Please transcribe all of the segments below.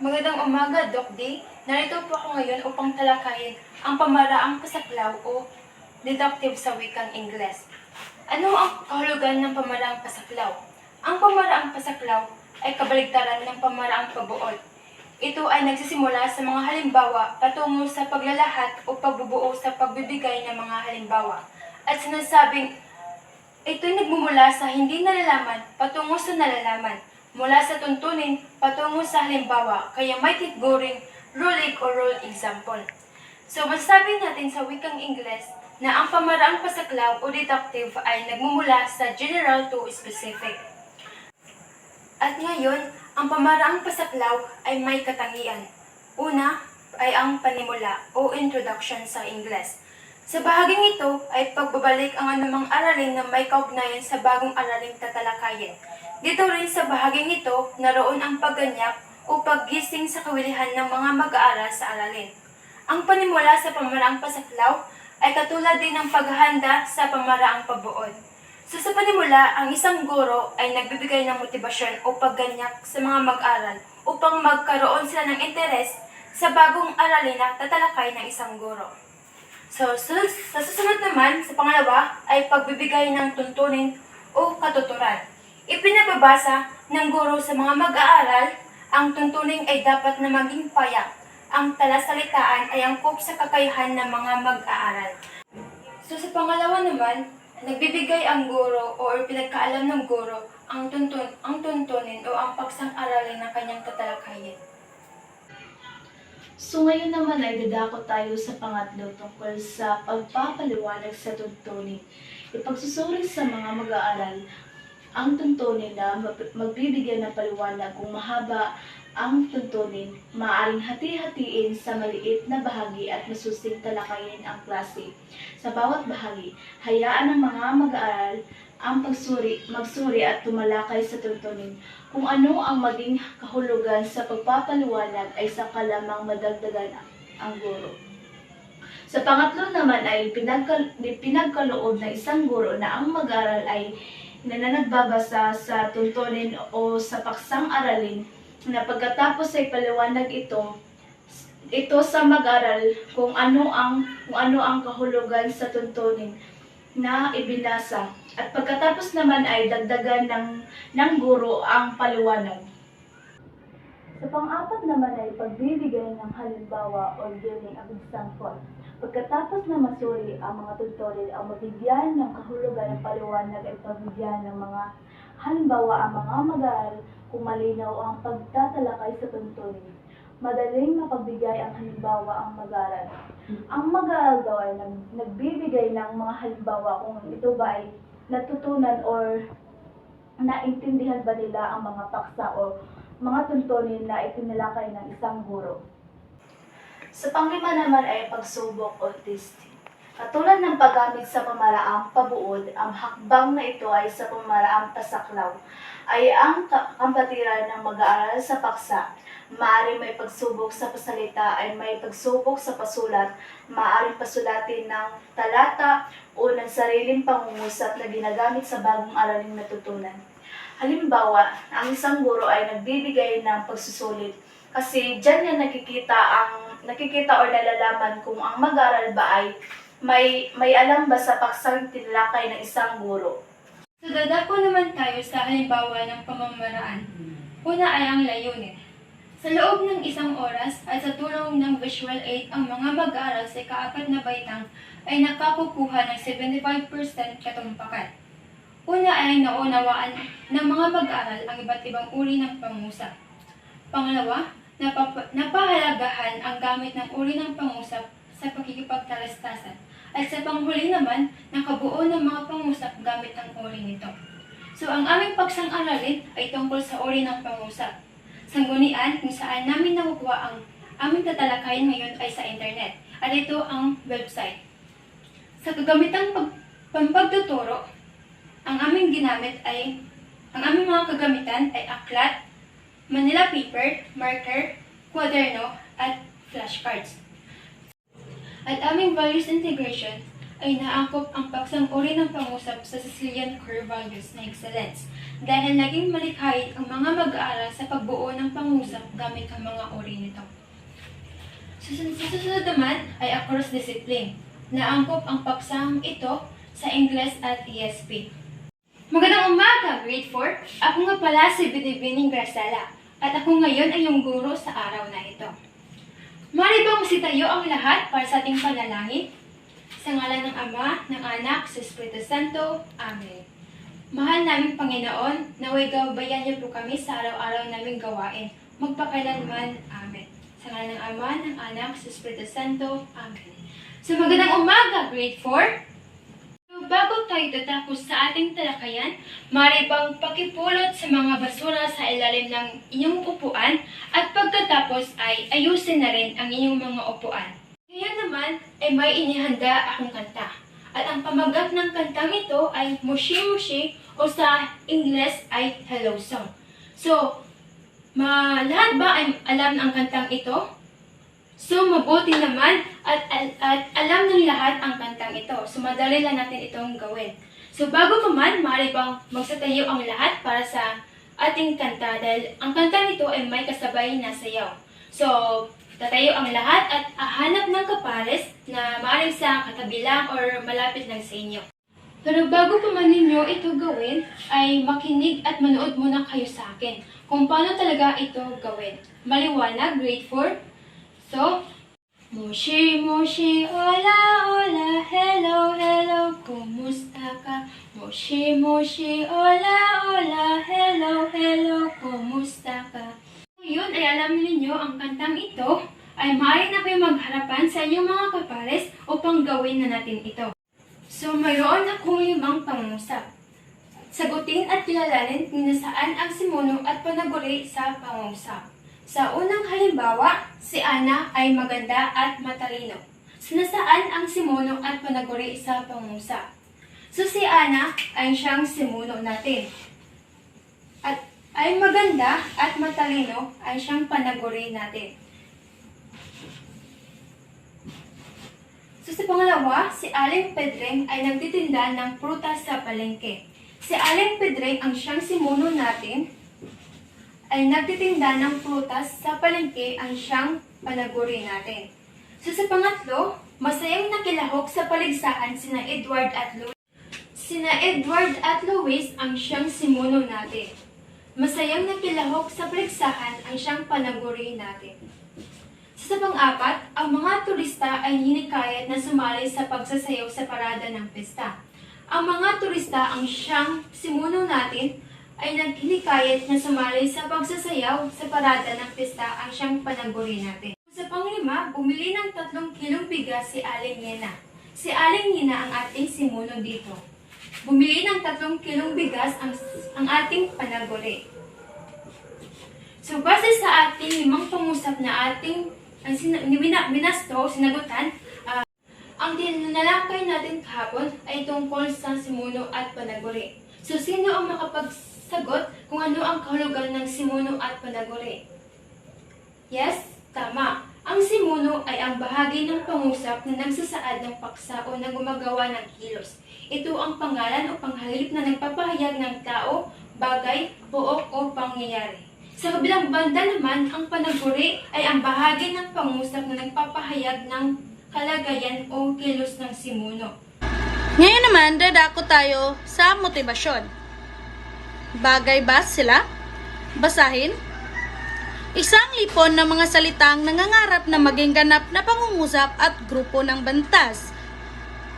Magandang umaga, Doc D. Narito po ako ngayon upang talakayin ang pamaraang pasaklaw o deductive sa wikang Ingles. Ano ang kahulugan ng pamaraang pasaklaw? Ang pamaraang pasaklaw ay kabaligtaran ng pamaraang pabuod. Ito ay nagsisimula sa mga halimbawa patungo sa paglalahat o pagbubuo sa pagbibigay ng mga halimbawa. At sinasabing ito'y nagmumula sa hindi nalalaman patungo sa nalalaman, mula sa tuntunin patungo sa halimbawa, kaya may tituring rule o rule example. So, masasabi natin sa wikang Ingles na ang pamaraang pasaklaw o deductive ay nagmumula sa general to specific. At ngayon, ang pamaraang pasaklaw ay may katangian. Una ay ang panimula o introduction sa Ingles. Sa bahaging ito ay pagbabalik ang anumang aralin na may kaugnayan sa bagong araling tatalakayin. Dito rin sa bahaging ito, naroon ang pagganyak o paggising sa kawilihan ng mga mag-aaral sa aralin. Ang panimula sa pamaraang pasaklaw ay katulad din ng paghahanda sa pamaraang pabuod. So sa panimula, ang isang guro ay nagbibigay ng motibasyon o pagganyak sa mga mag-aaral upang magkaroon sila ng interes sa bagong aralin na tatalakay ng isang guro. So, sa susunod naman, sa pangalawa, ay pagbibigay ng tuntunin o katuturan. Ipinababasa ng guro sa mga mag-aaral, ang tuntunin ay dapat na maging payak. Ang talasalitaan ay angkop sa kakayahan ng mga mag-aaral. So, sa pangalawa naman, nagbibigay ang guro o pinagkaalam ng guro ang tuntunin o ang pagsang-aralin ng kanyang tatalakayin. So ngayon naman ay dadako tayo sa pangatlo tungkol sa pagpapaliwanag sa tuntunin. Ipagsusuri sa mga mag-aaral ang tuntunin na magbibigay ng paliwanag kung mahaba ang tuntunin, maaaring hati-hatiin sa maliit na bahagi at masusing talakayin ang klase. Sa bawat bahagi, hayaan ng mga mag-aaral ang magsuri at tumalakay sa tuntunin. Kung ano ang maging kahulugan sa pagpapaliwanag ay saka lamang madagdagan ang guro. Sa pangatlo naman ay pinagkaloob ng isang guro na ang mag-aaral ay nagbabasa sa tuntunin o sa paksang aralin na pagkatapos ay paliwanag ito sa mag-aaral kung ano ang kahulugan sa tuntunin na ibinasa. At pagkatapos naman ay dagdagan ng guro ang paliwanag. Sa pang-apat naman ay pagbibigay ng halimbawa o giving of example. Pagkatapos na masuri ang mga tuntunin, ang mabigyan ng kahulugan ng paliwanag ay pagbigyan ng mga halimbawa ang mga mag-aaral kung malinaw ang pagtatalakay sa tuntunin. Madaling mapagbigay ang halimbawa ang mag-aaral. Ang mag-aaral daw ay nagbibigay ng mga halimbawa kung ito ba ay natutunan or naintindihan ba nila ang mga paksa o mga tuntunin na itinalakay ng isang guro. Sa panglima naman ay pagsubok o testing. Katulad ng paggamit sa pamaraang pabuod, ang hakbang na ito ay sa pamaraang pasaklaw ay ang kapatiran ng mag-aaral sa paksa. Maaaring may pagsubok sa pasalita ay may pagsubok sa pasulat, maaaring pasulatin ng talata o ng sariling pangungusap na ginagamit sa bagong araling natutunan. Halimbawa, ang isang guro ay nagbibigay ng pagsusulit kasi diyan niya nakikita o nalalaman kung ang mag-aaral ba ay may alam ba sa paksang tinalakay ng isang guro. So, dadako naman tayo sa halimbawa ng pamamaraan. Una ay ang layunin. Sa loob ng isang oras at sa tulong ng visual aid, ang mga mag-aaral sa ikaapat na baitang ay nakakukuha ng 75% katumpakan. Una ay naunawaan ng mga mag-aaral ang iba't ibang uri ng pangusap. Pangalawa, napahalagahan ang gamit ng uri ng pangusap sa pakikipagtalastasan. At sa panghuli naman, nakabuo ng mga pangusap gamit ang uri nito. So ang aming pagsang-aralin ay tungkol sa uri ng pangusap. Sanggunian kung saan namin nakukuha ang aming tatalakayin ngayon ay sa internet. At ito ang website. Sa kagamitang pampagtuturo, ang aming mga kagamitan ay aklat, Manila paper, marker, kwaderno, at flashcards. At aming values integration ay naangkop ang pagsang-uri ng pangusap sa Sicilian core values na excellence dahil naging malikhain ang mga mag-aaral sa pagbuo ng pangusap gamit ang mga uri nito. Susunod naman ay across discipline. Naangkop ang paksang ito sa Ingles at ESP. Magandang umaga, Grade 4! Ako nga pala si Binibining Gracela at ako ngayon ay yung guro sa araw na ito. Mari bang masitayo ang lahat para sa ating panalangin? Sa ngalan ng Ama, ng Anak, sa Espiritu Santo. Amen. Mahal naming Panginoon, naway gabayan niyo po kami sa araw-araw naming gawain, magpakailanman. Amen. Sa ngalan ng Ama, ng Anak, sa Espiritu Santo. Amen. So magandang umaga, Grade 4! Bago tayo tatapos sa ating talakayan, mari bang pakipulot sa mga basura sa ilalim ng inyong upuan at pagkatapos ay ayusin na rin ang inyong mga upuan. Ngayon naman ay may inihanda akong kanta. At ang pamagat ng kantang ito ay Moshi Moshi o sa Ingles ay Hello Song. So, lahat ba ay alam ang kantang ito? So, mabuti naman at alam ng lahat ang kantang ito. So, madali lang natin itong gawin. So, bago pa man, maaari bang magsatayo ang lahat para sa ating kanta dahil ang kantang ito ay may kasabay na sayaw. So, tatayo ang lahat at hanap ng kapares na maaaring sa katabi lang or malapit lang sa inyo. Pero bago pa man ninyo ito gawin, ay makinig at manood muna kayo sa akin kung paano talaga ito gawin. Maliwanag, Grade 4. So, Moshi Moshi, hola hola, hello hello, kumusta ka? Moshi Moshi, hola hola, hello hello, kumusta ka? Ngayon ay alam ninyo ang kantang ito ay maaari na kayo magharapan sa inyong mga kapares upang gawin na natin ito. So, mayroon akong 5 pangungusap. Sagutin at kilalanin kung nasaan ang simuno at panaguri sa pangungusap. Sa unang halimbawa, si Ana ay maganda at matalino. So, nasaan ang simuno at panaguri sa pangungusap? So, si Ana ay siyang simuno natin. At ay maganda at matalino ay siyang panaguri natin. So, sa pangalawa, si Aling Pedreng ay nagtitinda ng prutas sa palengke. Si Aling Pedreng ang siyang simuno natin ay nagtitinda ng prutas sa palengke ang siyang panaguri natin. So sa pangatlo, masayang nakilahok sa paligsahan sina Edward at Louis. Sina Edward at Louis ang siyang simuno natin. Masayang nakilahok sa paligsahan ang siyang panaguri natin. So, sa pang-apat, ang mga turista ay hinikayat na sumali sa pagsasayaw sa parada ng pista. Ang mga turista ang siyang simuno natin ay naghinikayat na sumali sa pagsasayaw sa parada ng pista ang siyang panaguri natin. Sa panglima, bumili ng 3 kilong bigas si Aling Nina. Si Aling Nina ang ating simuno dito. Bumili ng 3 kilong bigas ang ating panaguri. So, base sa ating 5 pangusap na ating sinagutan, ang tinalakay natin kahapon ay tungkol sa simuno at panaguri. So, sino ang makapagsagot kung ano ang kahulugan ng simuno at panaguri? Yes, tama. Ang simuno ay ang bahagi ng pangusap na nagsasaad ng paksa o na gumagawa ng kilos. Ito ang pangalan o panghalip na nagpapahayag ng tao, bagay, pook o pangyayari. Sa kabilang banda naman, ang panaguri ay ang bahagi ng pangusap na nagpapahayag ng kalagayan o kilos ng simuno. Ngayon naman, dadako tayo sa motibasyon. Bagay ba sila? Basahin. Isang lipon ng mga salitang nangangarap na maging ganap na pangungusap at grupo ng bantas.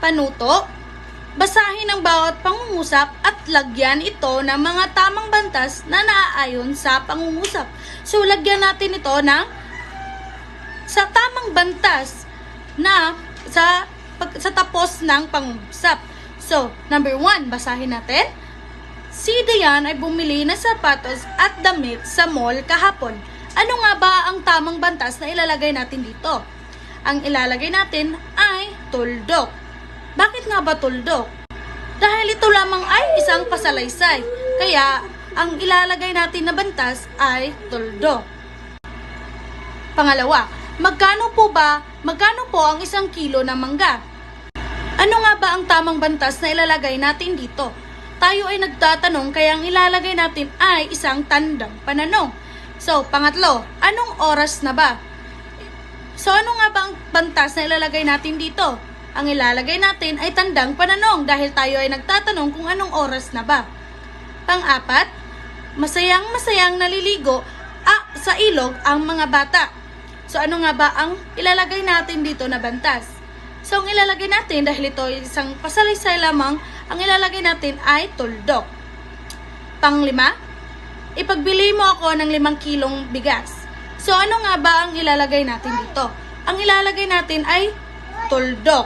Panuto. Basahin ang bawat pangungusap at lagyan ito ng mga tamang bantas na naaayon sa pangungusap. So, lagyan natin ito sa tamang bantas na sa tapos ng pangungusap. So, number 1, basahin natin. Si Dayan ay bumili ng sapatos at damit sa mall kahapon. Ano nga ba ang tamang bantas na ilalagay natin dito? Ang ilalagay natin ay tuldok. Bakit nga ba tuldok? Dahil ito lamang ay isang pasalaysay. Kaya, ang ilalagay natin na bantas ay tuldok. Pangalawa, magkano po ang 1 kilo ng mangga? Ano nga ba ang tamang bantas na ilalagay natin dito? Tayo ay nagtatanong kaya ang ilalagay natin ay isang tandang pananong. So, pangatlo, anong oras na ba? So, ano nga ba ang bantas na ilalagay natin dito? Ang ilalagay natin ay tandang pananong dahil tayo ay nagtatanong kung anong oras na ba. Pang-apat, masayang-masayang naliligo sa ilog ang mga bata. So, ano nga ba ang ilalagay natin dito na bantas? So, ang ilalagay natin, dahil ito ay isang pasalaysay lamang, ang ilalagay natin ay tuldok. Panglima, ipagbili mo ako ng 5 kilong bigas. So, ano nga ba ang ilalagay natin dito? Ang ilalagay natin ay tuldok.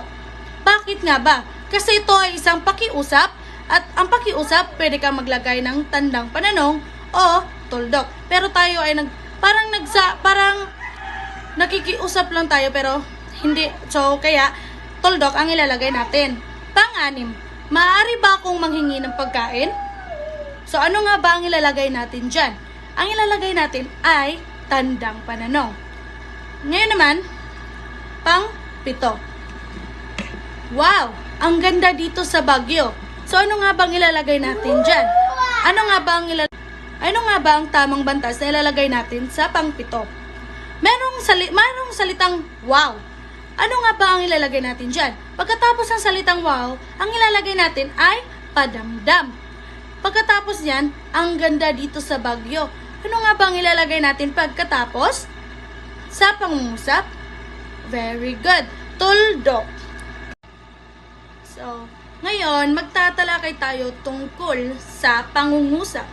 Bakit nga ba? Kasi ito ay isang pakiusap, at ang pakiusap, pwede kang maglagay ng tandang pananong o tuldok. Pero tayo ay parang nakikiusap lang tayo, pero hindi. So, kaya, tuldok ang ilalagay natin. Pang-anim, maaari ba akong manghingi ng pagkain? So, ano nga ba ang ilalagay natin dyan? Ang ilalagay natin ay tandang pananong. Ngayon naman, pang-pito. Wow! Ang ganda dito sa Baguio. So, ano nga bang ilalagay natin dyan? Ano nga ba ang tamang bantas na ilalagay natin sa pang-pito? Merong salitang wow. Ano nga ba ang ilalagay natin dyan? Pagkatapos ng salitang wow, ang ilalagay natin ay padamdam. Pagkatapos niyan, ang ganda dito sa Baguio. Ano nga ba ang ilalagay natin pagkatapos? Sa pangungusap? Very good. Tuldok. So, ngayon, magtatalakay tayo tungkol sa pangungusap.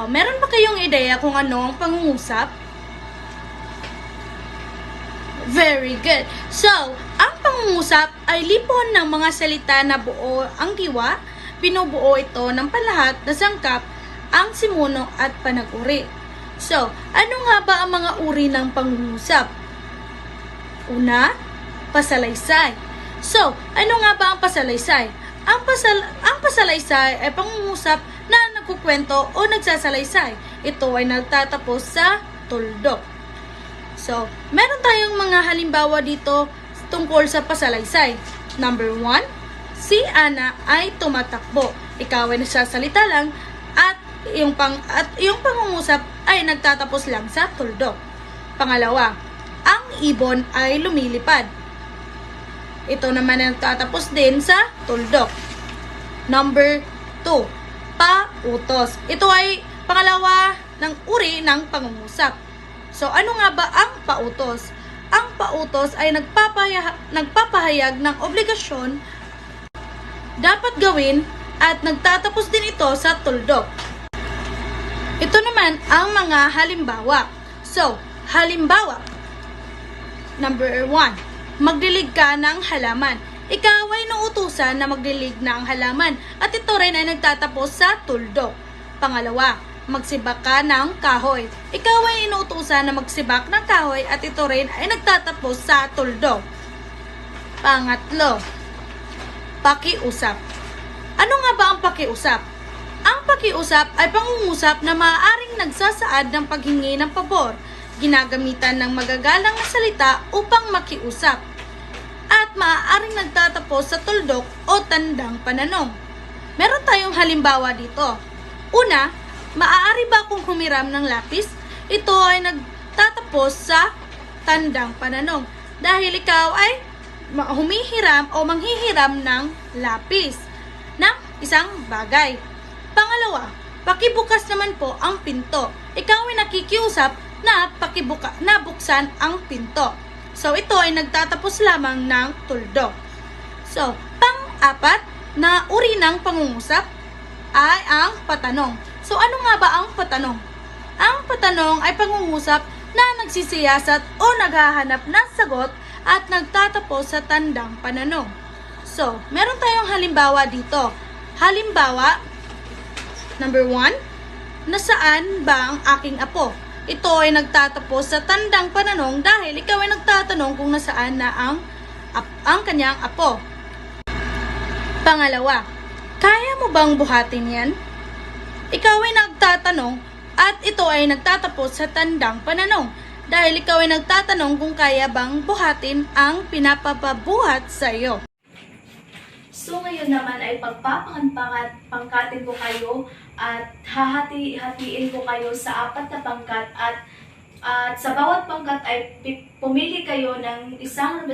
Meron ba kayong ideya kung ano ang pangungusap? Very good. So, ang pangungusap ay lipon ng mga salita na buo ang diwa. Binubuo ito ng palahat na sangkap, ang simuno at panag-uri. So, ano nga ba ang mga uri ng pangungusap? Una, pasalaysay. So, ano nga ba ang pasalaysay? Ang pasalaysay ay pangungusap na nagkukwento o nagsasalaysay. Ito ay nagtatapos sa tuldok. So, meron tayong mga halimbawa dito tungkol sa pasalaysay. Number 1, si Ana ay tumatakbo. Ikaw ay nagsasalita lang at yung pangungusap ay nagtatapos lang sa tuldok. Pangalawa, ang ibon ay lumilipad. Ito naman ay nagtatapos din sa tuldok. Number 2, pautos. Ito ay pangalawa ng uri ng pangungusap. So, ano nga ba ang pautos? Ang pautos ay nagpapahayag ng obligasyon dapat gawin at nagtatapos din ito sa tuldok. Ito naman ang mga halimbawa. So, halimbawa. Number 1, magdilig ka ng halaman. Ikaw ay nauutusan na magdilig ng halaman at ito rin ay nagtatapos sa tuldok. Pangalawa, magsibak ka ng kahoy. Ikaw ay inuutusan na magsibak ng kahoy at ito rin ay nagtatapos sa tuldok. Pangatlo, pakiusap. Ano nga ba ang pakiusap? Ang pakiusap ay pangungusap na maaaring nagsasaad ng paghingi ng pabor, ginagamitan ng magagalang na salita upang makiusap, at maaaring nagtatapos sa tuldok o tandang pananong. Meron tayong halimbawa dito. Una, maaari ba akong humiram ng lapis? Ito ay nagtatapos sa tandang pananong dahil ikaw ay humihiram o manghihiram ng lapis ng isang bagay. Pangalawa, pakibukas naman po ang pinto. Ikaw ay nakikiusap na buksan ang pinto. So, ito ay nagtatapos lamang ng tuldok. So, pang-apat na uri ng pangungusap ay ang patanong. So, ano nga ba ang patanong? Ang patanong ay pangungusap na nagsisiyasat o naghahanap ng sagot at nagtatapos sa tandang pananong. So, meron tayong halimbawa dito. Halimbawa, number 1, nasaan ba ang aking apo? Ito ay nagtatapos sa tandang pananong dahil ikaw ay nagtatanong kung nasaan na ang kanyang apo. Pangalawa, kaya mo bang buhatin yan? Ikaw ay nagtatanong at ito ay nagtatapos sa tandang pananong dahil ikaw ay nagtatanong kung kaya bang buhatin ang pinapapabuhat sa iyo. So ngayon naman ay pangkatin ko kayo at hatiin ko kayo sa 4 na pangkat at sa bawat pangkat ay pumili kayo ng isang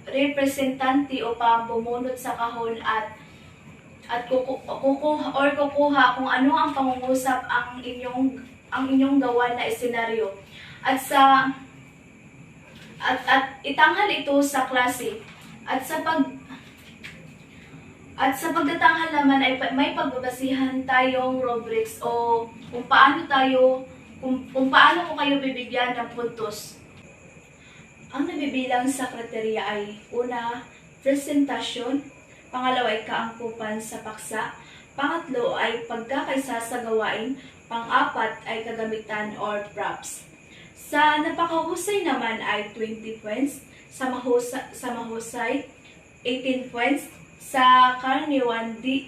representante upang bumunot sa kahon at kukuha kung ano ang pangungusap ang inyong gawa na isenaryo. At itanghal ito sa klase. At sa pagdatanghal naman ay may pagbabasihan tayong rubrics o kung paano ko kayo bibigyan ng puntos. Ang nabibilang sa kriteriya ay una, presentasyon, pangalawa ay kaangkupan sa paksa, pangatlo ay pagkakaisa sa gawain, pang-apat ay kagamitan or props. Sa napakahusay naman ay 20 points, sa mahusay 18 points, sa karaniwan di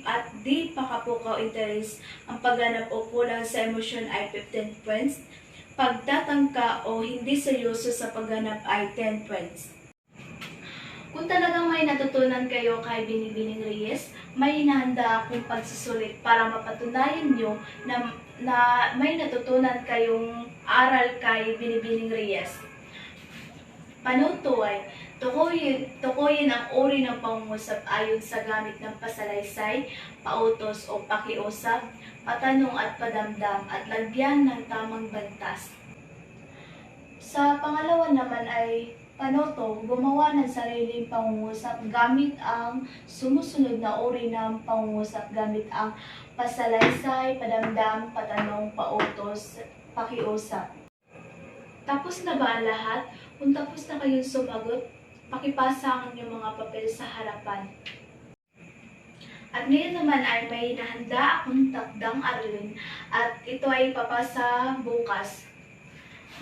pakapukaw interes ang pagganap o kulang sa emosyon ay 15 points, pagtatangka o hindi seryoso sa pagganap ay 10 points. Kung talagang may natutunan kayo kay Binibining Reyes, may hinahanda akong pagsusulit para mapatunayan nyo na may natutunan kayong aral kay Binibining Reyes. Panuto ay tukuyin ang uri ng pangungusap ayon sa gamit ng pasalaysay, pautos o pakiusap, patanong at padamdam at lagyan ng tamang bantas. Sa pangalawa naman ay panuto, gumawa ng sariling pangungusap gamit ang sumusunod na uri ng pangungusap gamit ang pasalaysay, padamdam, patanong, pautos, pakiusap. Tapos na ba ang lahat? Kung tapos na kayong sumagot, pakipasa ang inyong mga papel sa harapan. At ngayon naman ay may nahanda akong takdang aralin at ito ay papasa bukas.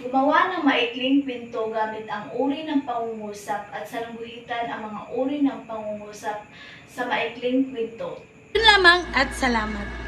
Gumawa ng maikling kwento gamit ang uri ng pangungusap at salangguhitan ang mga uri ng pangungusap sa maikling kwento. Yun lamang at salamat.